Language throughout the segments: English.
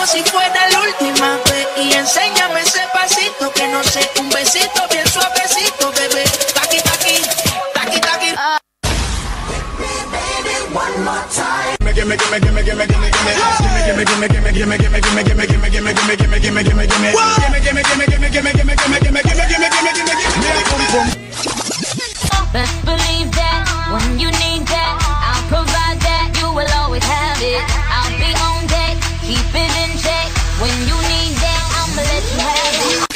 como si fuera la última vez. Y enséñame ese pasito que no sé, un besito bien suavecito, bebé. Taqui, taqui, taqui, taqui. One more time. Best believe that when you need that, I'll provide that. You will always have it. I'll be on deck, keep it in check. When you need that, I'ma let you have it.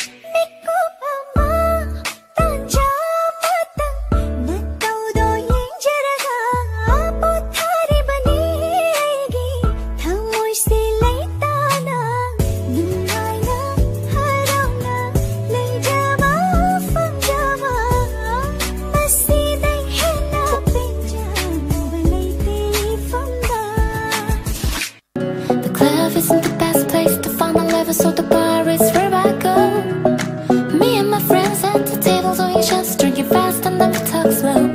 Isn't the best place to find a level, so the bar is where I go. Me and my friends at the table doing shots, drinking fast and never talk slow.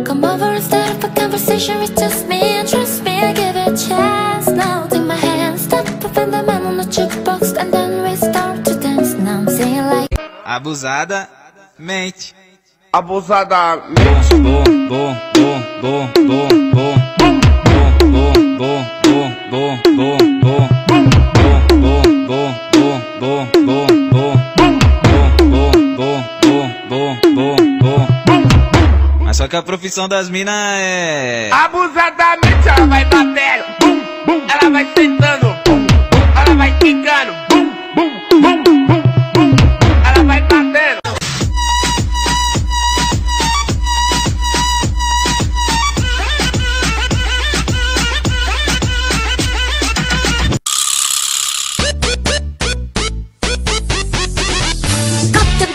Come over and start up a conversation with just me, and trust me, I give it a chance. Now take my hand, stop, open the man on the jukebox, and then we start to dance. Now I'm singing like Abusada mente. Abusada mente. Mas só que a profissão das minas é Abusadamente ela vai batendo, bum, bum. Ela vai sentando, bum, bum. Ela vai quicando, bum, bum, bum, bum, bum. Ela vai batendo.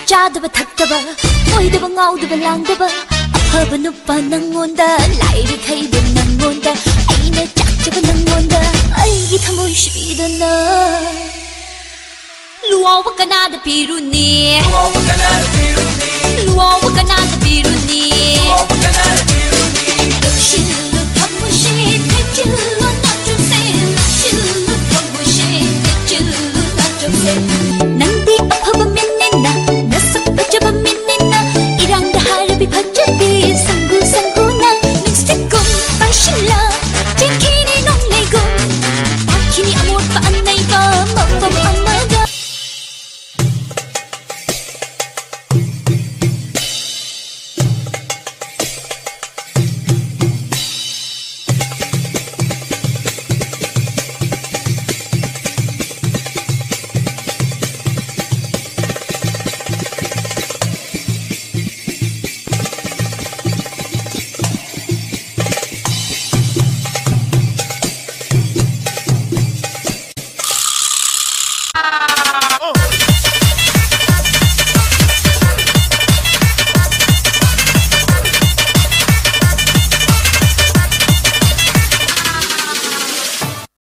짜드바 탁다바 너희드바 ngau드바 랑드바 아파바 누빠 낭 온다 라이리 카이바 낭 온다 아이나 짝짝바 낭 온다 아이기 타모이 시비다 나 루아와 까나다 비루니 루아와 까나다 비루니 실루 타모시 택질로 나좀세 실루 타모시 택질로 나좀세 낭디 아파바 맨내나 Irang daharabi pagjabi sanggu sanggu na nagstikom pasila